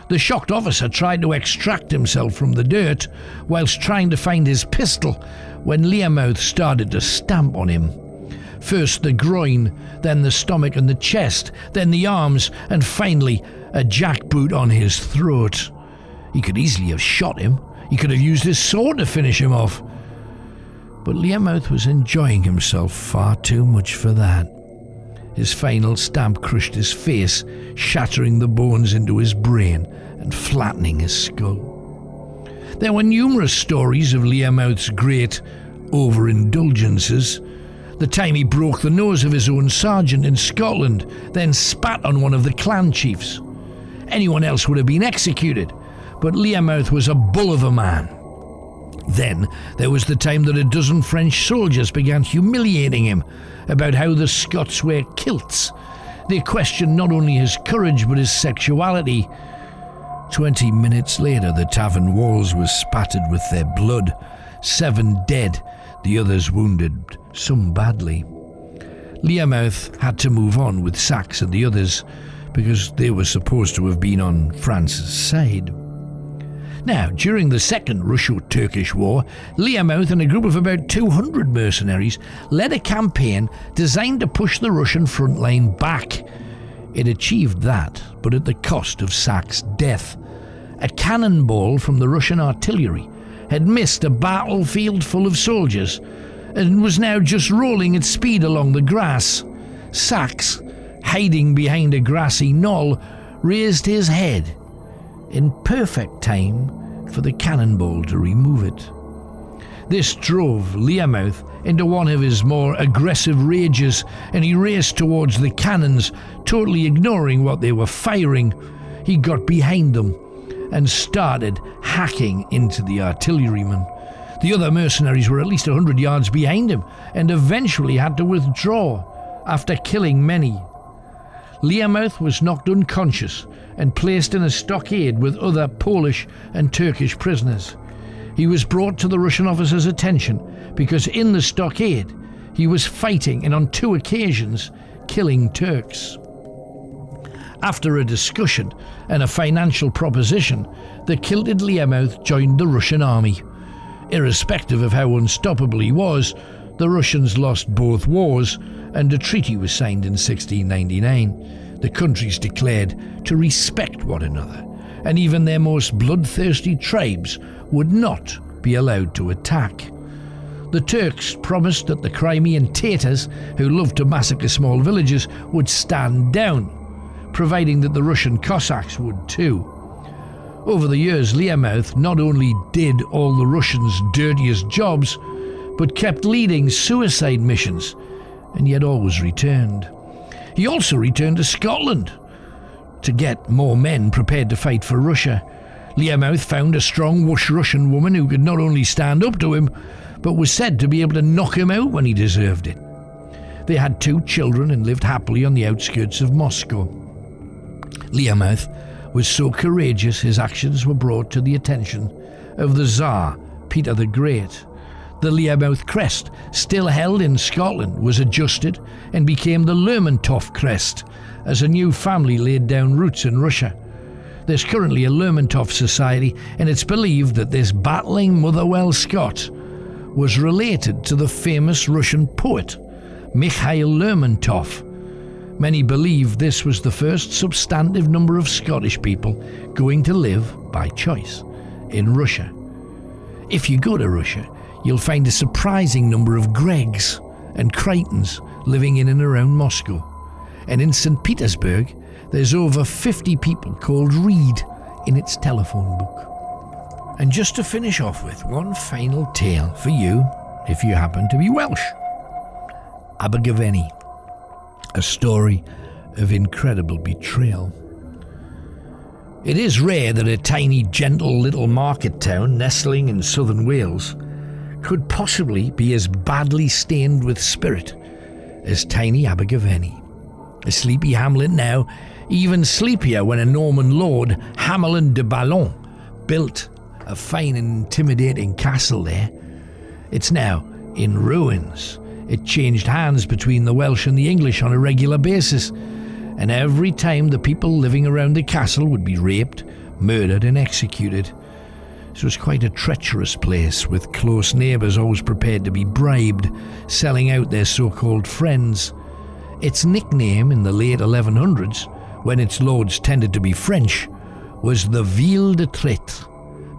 The shocked officer tried to extract himself from the dirt whilst trying to find his pistol when Learmouth started to stamp on him. First the groin, then the stomach and the chest, then the arms, and finally a jackboot on his throat. He could easily have shot him. He could have used his sword to finish him off. But Learmouth was enjoying himself far too much for that. His final stamp crushed his face, shattering the bones into his brain and flattening his skull. There were numerous stories of Learmouth's great overindulgences. The time he broke the nose of his own sergeant in Scotland, then spat on one of the clan chiefs. Anyone else would have been executed, but Learmouth was a bull of a man. Then there was the time that a dozen French soldiers began humiliating him about how the Scots wear kilts. They questioned not only his courage but his sexuality. 20 minutes later, the tavern walls were spattered with their blood. 7 dead, the others wounded, some badly. Learmouth had to move on with Sacks and the others because they were supposed to have been on France's side. Now, during the Second Russo-Turkish War, Learmouth and a group of about 200 mercenaries led a campaign designed to push the Russian front line back. It achieved that, but at the cost of Sacks' death. A cannonball from the Russian artillery had missed a battlefield full of soldiers and was now just rolling at speed along the grass. Sacks, hiding behind a grassy knoll, raised his head in perfect time for the cannonball to remove it. This drove Learmouth into one of his more aggressive rages, and he raced towards the cannons, totally ignoring what they were firing. He got behind them and started hacking into the artillerymen. The other mercenaries were at least 100 yards behind him and eventually had to withdraw after killing many. Learmouth was knocked unconscious and placed in a stockade with other Polish and Turkish prisoners. He was brought to the Russian officer's attention because in the stockade he was fighting and on 2 occasions killing Turks. After a discussion and a financial proposition, the kilted Learmouth joined the Russian army. Irrespective of how unstoppable he was, The Russians lost both wars, and a treaty was signed in 1699. The countries declared to respect one another, and even their most bloodthirsty tribes would not be allowed to attack. The Turks promised that the Crimean Tatars, who loved to massacre small villages, would stand down, providing that the Russian Cossacks would too. Over the years, Learmouth not only did all the Russians' dirtiest jobs, but kept leading suicide missions, and yet always returned. He also returned to Scotland to get more men prepared to fight for Russia. Learmouth found a strong Russian woman who could not only stand up to him, but was said to be able to knock him out when he deserved it. They had 2 children and lived happily on the outskirts of Moscow. Learmouth was so courageous his actions were brought to the attention of the Tsar, Peter the Great. The Learmouth crest, still held in Scotland, was adjusted and became the Lermontov crest as a new family laid down roots in Russia. There's currently a Lermontov society, and it's believed that this battling Motherwell Scot was related to the famous Russian poet Mikhail Lermontov. Many believe this was the first substantive number of Scottish people going to live by choice in Russia. If you go to Russia, you'll find a surprising number of Gregs and Creightons living in and around Moscow. And in St. Petersburg, there's over 50 people called Reed in its telephone book. And just to finish off with, one final tale for you, if you happen to be Welsh. Abergavenny, a story of incredible betrayal. It is rare that a tiny, gentle little market town nestling in southern Wales could possibly be as badly stained with spirit as tiny Abergavenny. A sleepy hamlet now, even sleepier when a Norman lord, Hamelin de Ballon, built a fine and intimidating castle there. It's now in ruins. It changed hands between the Welsh and the English on a regular basis, and every time the people living around the castle would be raped, murdered and executed. It was quite a treacherous place, with close neighbours always prepared to be bribed, selling out their so-called friends. Its nickname in the late 1100s, when its lords tended to be French, was the Ville de Traite,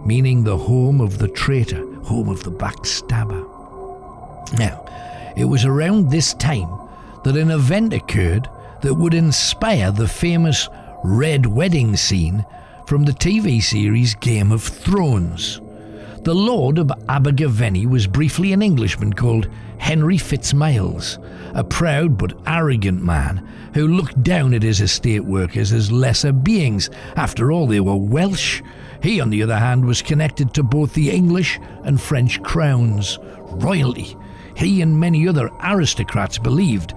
meaning the home of the traitor, home of the backstabber. Now, it was around this time that an event occurred that would inspire the famous Red Wedding scene from the TV series Game of Thrones. The Lord of Abergavenny was briefly an Englishman called Henry Fitzmiles, a proud but arrogant man who looked down at his estate workers as lesser beings. After all, they were Welsh. He, on the other hand, was connected to both the English and French crowns. Royalty, he and many other aristocrats believed,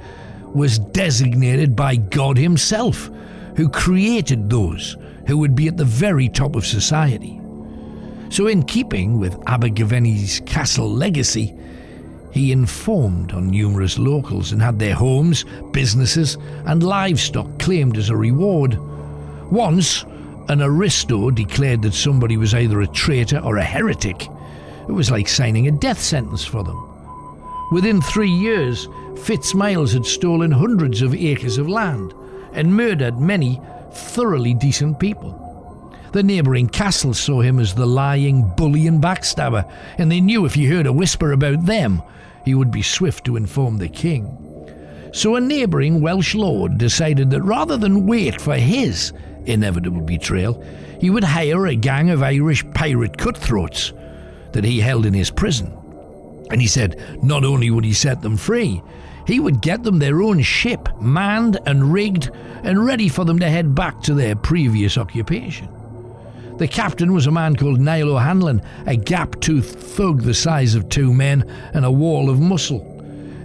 was designated by God himself, who created those who would be at the very top of society. So in keeping with Abergavenny's castle legacy, he informed on numerous locals and had their homes, businesses and livestock claimed as a reward. Once, an aristo declared that somebody was either a traitor or a heretic. It was like signing a death sentence for them. Within 3 years, Fitzmiles had stolen hundreds of acres of land and murdered many thoroughly decent people. The neighbouring castles saw him as the lying, bully and backstabber, and they knew if he heard a whisper about them, he would be swift to inform the king. So a neighbouring Welsh lord decided that rather than wait for his inevitable betrayal, he would hire a gang of Irish pirate cutthroats that he held in his prison. And he said not only would he set them free, he would get them their own ship, manned and rigged, and ready for them to head back to their previous occupation. The captain was a man called Niall O'Hanlon, a gap-toothed thug the size of 2 men and a wall of muscle.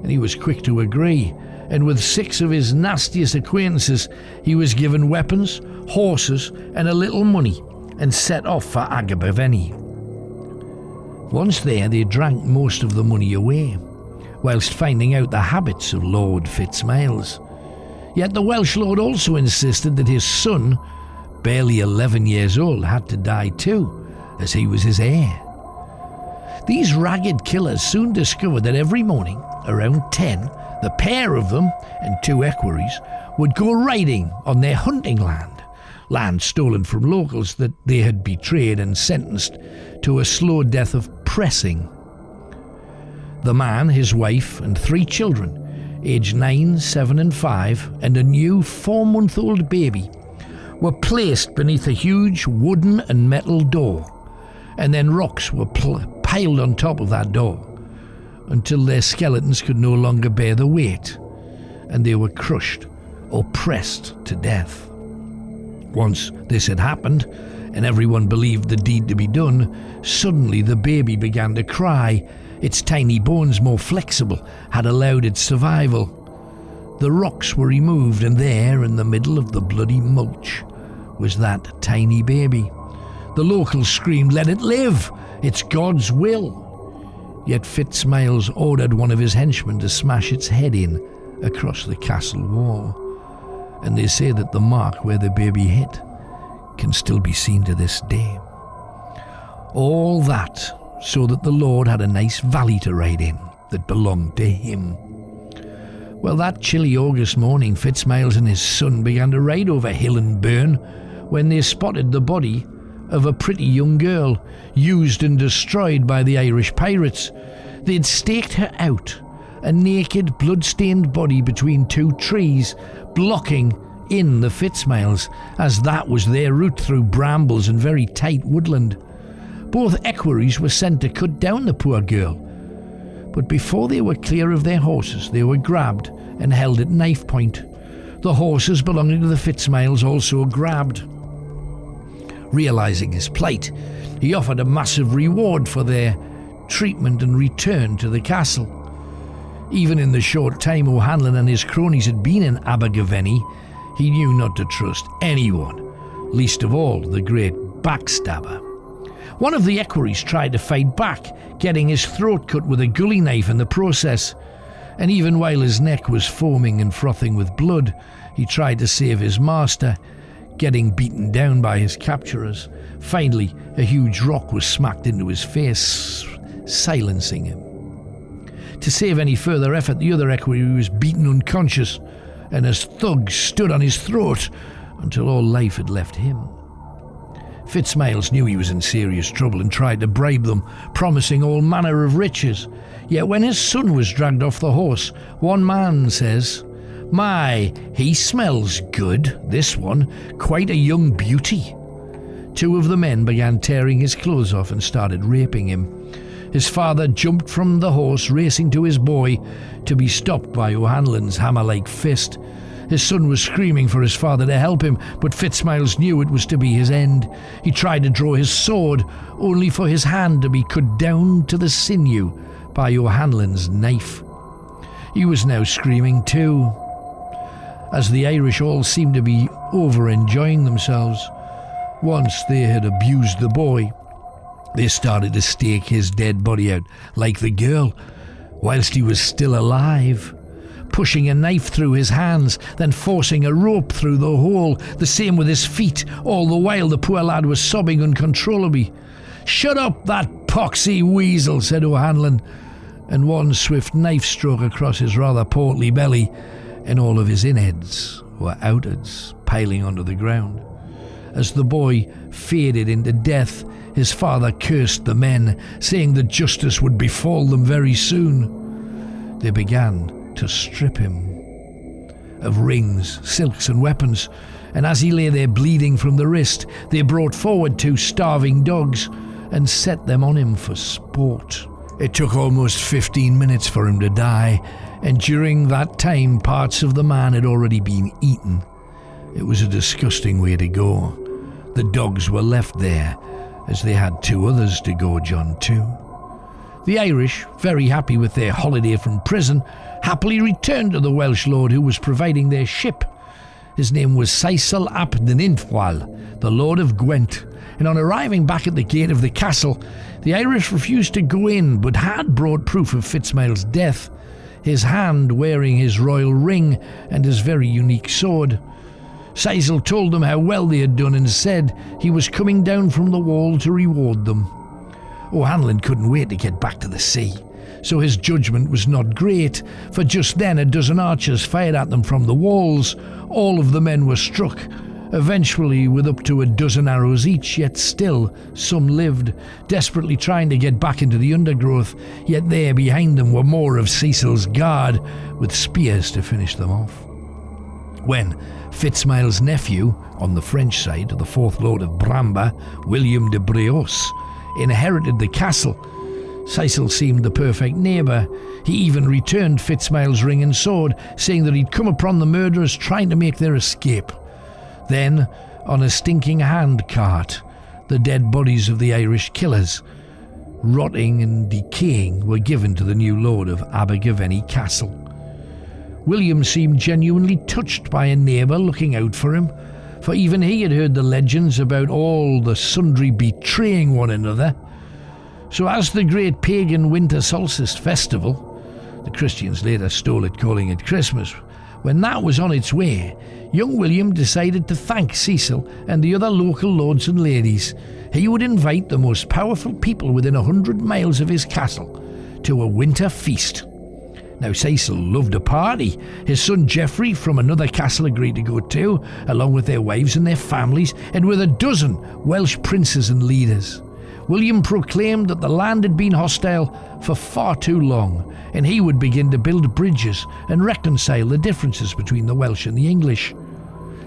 And he was quick to agree, and with 6 of his nastiest acquaintances, he was given weapons, horses, and a little money, and set off for Abergavenny. Once there, they drank most of the money away, whilst finding out the habits of Lord Fitzmiles. Yet the Welsh lord also insisted that his son, barely 11 years old, had to die too, as he was his heir. These ragged killers soon discovered that every morning, around 10, the pair of them and 2 equerries would go riding on their hunting land stolen from locals that they had betrayed and sentenced to a slow death of pressing. The man, his wife, and 3 children, aged 9, 7, and 5, and a new 4-month-old baby, were placed beneath a huge wooden and metal door, and then rocks were piled on top of that door until their skeletons could no longer bear the weight, and they were crushed or pressed to death. Once this had happened, and everyone believed the deed to be done, suddenly the baby began to cry. Its tiny bones, more flexible, had allowed its survival. The rocks were removed, and there, in the middle of the bloody mulch, was that tiny baby. The locals screamed, "Let it live! It's God's will!" Yet Fitzmiles ordered one of his henchmen to smash its head in across the castle wall. And they say that the mark where the baby hit can still be seen to this day. All that so that the Lord had a nice valley to ride in that belonged to him. Well, that chilly August morning, Fitzmiles and his son began to ride over hill and burn when they spotted the body of a pretty young girl, used and destroyed by the Irish pirates. They'd staked her out, a naked, blood-stained body between 2 trees, blocking in the Fitzmiles, as that was their route through brambles and very tight woodland. Both equerries were sent to cut down the poor girl, but before they were clear of their horses, they were grabbed and held at knife point. The horses belonging to the Fitzmiles also grabbed. Realizing his plight, he offered a massive reward for their treatment and return to the castle. Even in the short time O'Hanlon and his cronies had been in Abergavenny, he knew not to trust anyone, least of all the Great Backstabber. One of the equerries tried to fight back, getting his throat cut with a gully knife in the process, and even while his neck was foaming and frothing with blood, he tried to save his master, getting beaten down by his capturers. Finally, a huge rock was smacked into his face, silencing him. To save any further effort, the other equerry was beaten unconscious, and his thugs stood on his throat until all life had left him. Fitzmiles knew he was in serious trouble and tried to bribe them, promising all manner of riches. Yet when his son was dragged off the horse, one man says, "My, he smells good, this one, quite a young beauty." 2 of the men began tearing his clothes off and started raping him. His father jumped from the horse, racing to his boy, to be stopped by O'Hanlon's hammer-like fist. His son was screaming for his father to help him, but Fitzmiles knew it was to be his end. He tried to draw his sword, only for his hand to be cut down to the sinew by O'Hanlon's knife. He was now screaming too. As the Irish all seemed to be over-enjoying themselves, once they had abused the boy, they started to stake his dead body out, like the girl, whilst he was still alive, pushing a knife through his hands, then forcing a rope through the hole, the same with his feet. All the while the poor lad was sobbing uncontrollably. "Shut up, that poxy weasel," said O'Hanlon, and one swift knife stroke across his rather portly belly, and all of his innards were outwards, piling onto the ground. As the boy faded into death, his father cursed the men, saying that justice would befall them very soon. They began to strip him of rings, silks and weapons, and as he lay there bleeding from the wrist, they brought forward 2 starving dogs and set them on him for sport. It took almost 15 minutes for him to die, and during that time parts of the man had already been eaten. It was a disgusting way to go. The dogs were left there, as they had 2 others to gorge on too. The Irish, very happy with their holiday from prison, happily returned to the Welsh lord who was providing their ship. His name was Sacco ap Nynntwal, the Lord of Gwent, and on arriving back at the gate of the castle, the Irish refused to go in, but had brought proof of Fitzmiles' death, his hand wearing his royal ring and his very unique sword. Sacco told them how well they had done and said he was coming down from the wall to reward them. O'Hanlon couldn't wait to get back to the sea, so his judgment was not great, for just then a dozen archers fired at them from the walls. All of the men were struck, eventually with up to a dozen arrows each, yet still some lived, desperately trying to get back into the undergrowth, yet there behind them were more of Cecil's guard, with spears to finish them off. When Fitzmiles' nephew, on the French side, the 4th Lord of Bramba, William de Breos, inherited the castle, Cecil seemed the perfect neighbour. He even returned Fitzmiles' ring and sword, saying that he'd come upon the murderers trying to make their escape. Then, on a stinking hand cart, the dead bodies of the Irish killers, rotting and decaying, were given to the new lord of Abergavenny Castle. William seemed genuinely touched by a neighbour looking out for him, for even he had heard the legends about all the sundry betraying one another. So as the great pagan winter solstice festival, the Christians later stole it calling it Christmas, when that was on its way, young William decided to thank Cecil and the other local lords and ladies. He would invite the most powerful people within 100 miles of his castle to a winter feast. Now Cecil loved a party. His son Geoffrey from another castle agreed to go too, along with their wives and their families, and with a dozen Welsh princes and leaders. William proclaimed that the land had been hostile for far too long, and he would begin to build bridges and reconcile the differences between the Welsh and the English.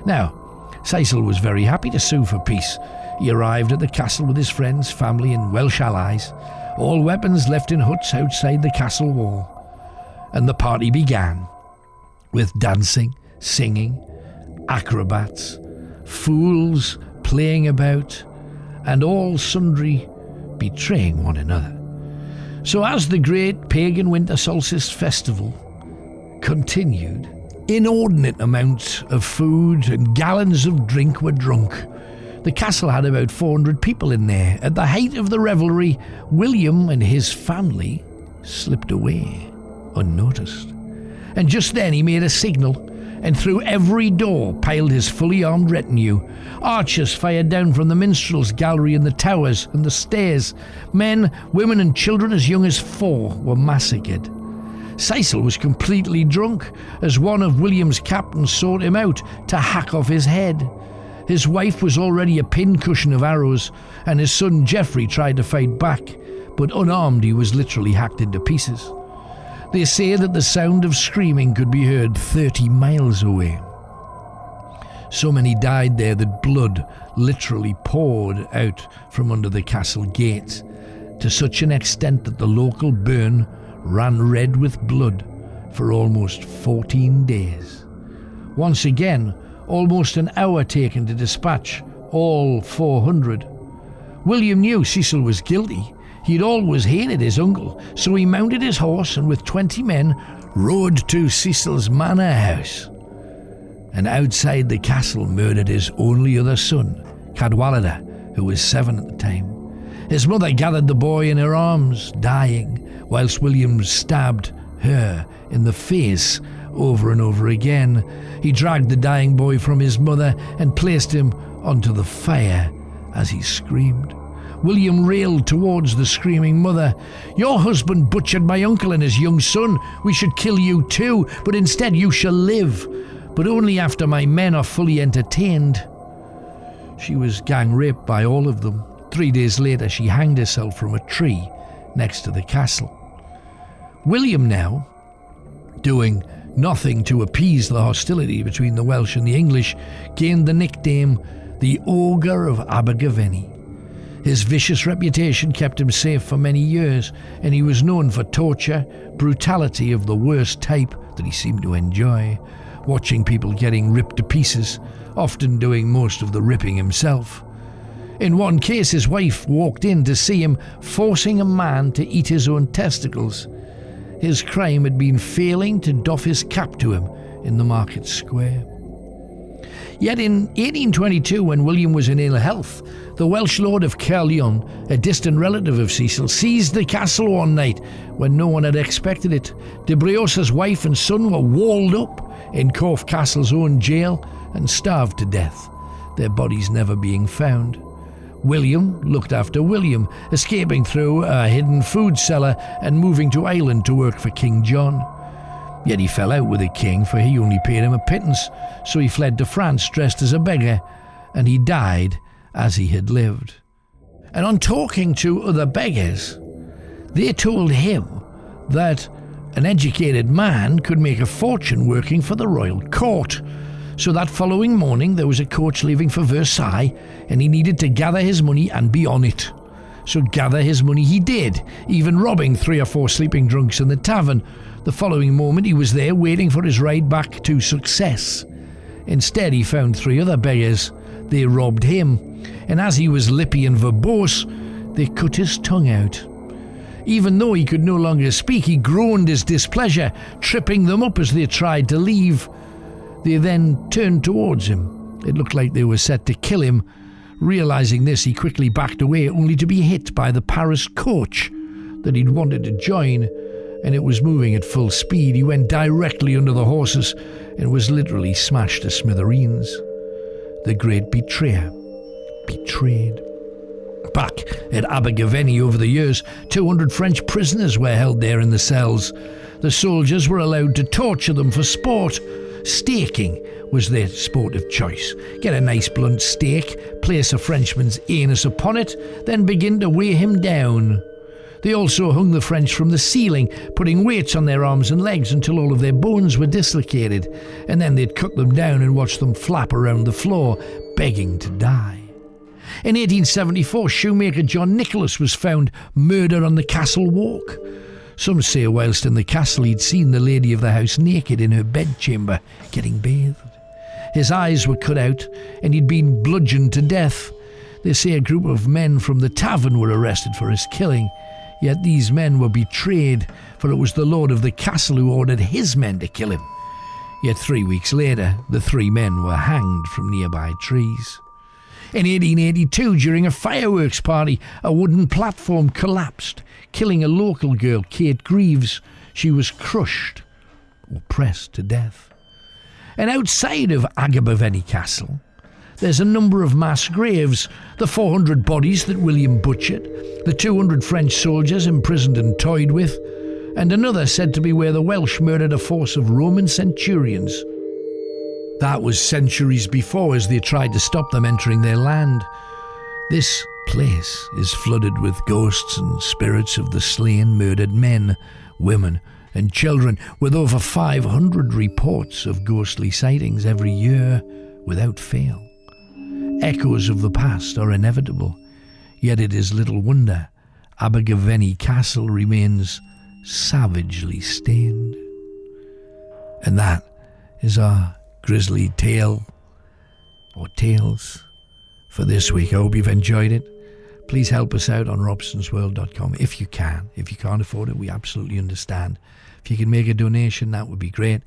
Now, Cecil was very happy to sue for peace. He arrived at the castle with his friends, family and Welsh allies, all weapons left in huts outside the castle wall. And the party began, with dancing, singing, acrobats, fools playing about, and all sundry betraying one another. So as the great pagan winter solstice festival continued, inordinate amounts of food and gallons of drink were drunk. The castle had about 400 people in there. At the height of the revelry, William and his family slipped away unnoticed. And just then he made a signal, and through every door piled his fully armed retinue. Archers fired down from the minstrels' gallery and the towers and the stairs. Men, women and children as young as 4 were massacred. Cecil was completely drunk as one of William's captains sought him out to hack off his head. His wife was already a pincushion of arrows, and his son Geoffrey tried to fight back, but unarmed he was literally hacked into pieces. They say that the sound of screaming could be heard 30 miles away. So many died there that blood literally poured out from under the castle gate, to such an extent that the local burn ran red with blood for almost 14 days. Once again, almost an hour taken to dispatch all 400. William knew Cecil was guilty. He'd always hated his uncle, so he mounted his horse and with 20 men rode to Cecil's manor house, and outside the castle murdered his only other son, Cadwallader, who was 7 at the time. His mother gathered the boy in her arms, dying, whilst William stabbed her in the face over and over again. He dragged the dying boy from his mother and placed him onto the fire as he screamed. William railed towards the screaming mother. "Your husband butchered my uncle and his young son. We should kill you too, but instead you shall live, but only after my men are fully entertained." She was gang raped by all of them. 3 days later she hanged herself from a tree next to the castle. William now, doing nothing to appease the hostility between the Welsh and the English, gained the nickname the Ogre of Abergavenny. His vicious reputation kept him safe for many years, and he was known for torture, brutality of the worst type that he seemed to enjoy, watching people getting ripped to pieces, often doing most of the ripping himself. In one case, his wife walked in to see him forcing a man to eat his own testicles. His crime had been failing to doff his cap to him in the market square. Yet in 1822, when William was in ill health, the Welsh lord of Caerleon, a distant relative of Cecil, seized the castle one night when no one had expected it. De Breos's wife and son were walled up in Corfe Castle's own jail and starved to death, their bodies never being found. William looked after William, escaping through a hidden food cellar and moving to Ireland to work for King John. Yet he fell out with the king, for he only paid him a pittance, so he fled to France dressed as a beggar, and he died as he had lived. And on talking to other beggars, they told him that an educated man could make a fortune working for the royal court. So that following morning there was a coach leaving for Versailles, and he needed to gather his money and be on it. So gather his money he did, even robbing 3 or 4 sleeping drunks in the tavern. The following moment he was there waiting for his ride back to success. Instead he found 3 other beggars. They robbed him, and as he was lippy and verbose, they cut his tongue out. Even though he could no longer speak, he groaned his displeasure, tripping them up as they tried to leave. They then turned towards him. It looked like they were set to kill him. Realizing this, he quickly backed away, only to be hit by the Paris coach that he'd wanted to join, and it was moving at full speed. He went directly under the horses and was literally smashed to smithereens. The great betrayer, betrayed. Back at Abergavenny over the years, 200 French prisoners were held there in the cells. The soldiers were allowed to torture them for sport. Staking was their sport of choice. Get a nice blunt stake, place a Frenchman's anus upon it, then begin to weigh him down. They also hung the French from the ceiling, putting weights on their arms and legs until all of their bones were dislocated, and then they'd cut them down and watch them flap around the floor, begging to die. In 1874, shoemaker John Nicholas was found murdered on the castle walk. Some say whilst in the castle he'd seen the lady of the house naked in her bedchamber, getting bathed. His eyes were cut out and he'd been bludgeoned to death. They say a group of men from the tavern were arrested for his killing, yet these men were betrayed, for it was the lord of the castle who ordered his men to kill him. Yet 3 weeks later, the 3 men were hanged from nearby trees. In 1882, during a fireworks party, a wooden platform collapsed, killing a local girl, Kate Greaves. She was crushed or pressed to death. And outside of Abergavenny Castle, there's a number of mass graves, the 400 bodies that William butchered, the 200 French soldiers imprisoned and toyed with, and another said to be where the Welsh murdered a force of Roman centurions. That was centuries before, as they tried to stop them entering their land. This place is flooded with ghosts and spirits of the slain, murdered men, women, and children, with over 500 reports of ghostly sightings every year without fail. Echoes of the past are inevitable, yet it is little wonder Abergavenny Castle remains savagely stained. And that is our grisly tale, or tales, for this week. I hope you've enjoyed it. Please help us out on robsonsworld.com if you can. If you can't afford it, we absolutely understand. If you can make a donation, that would be great.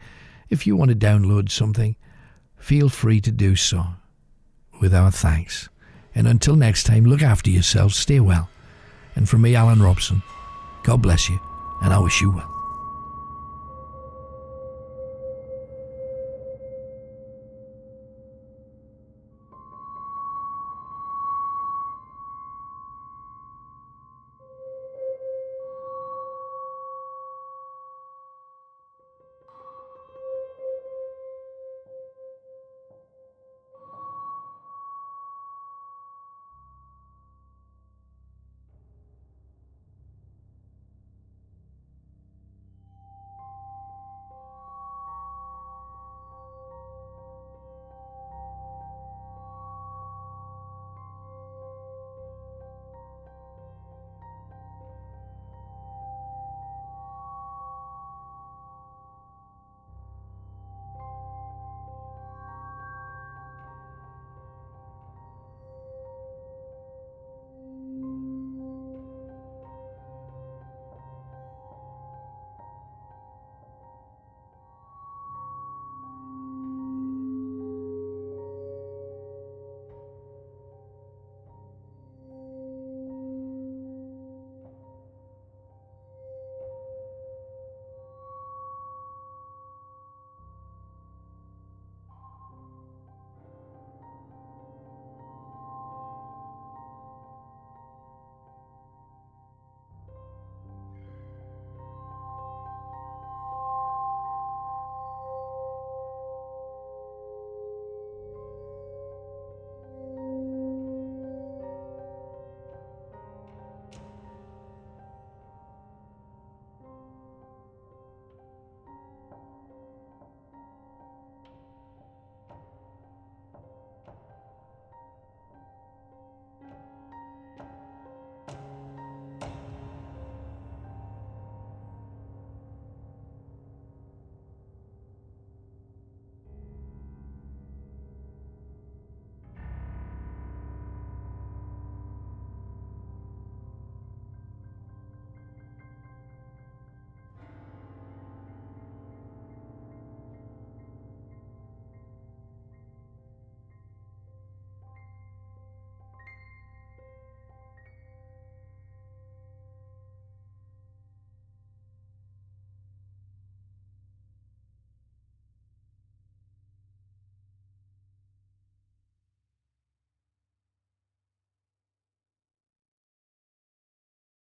If you want to download something, feel free to do so, with our thanks. And until next time, look after yourselves, stay well. And from me, Alan Robson, God bless you, and I wish you well.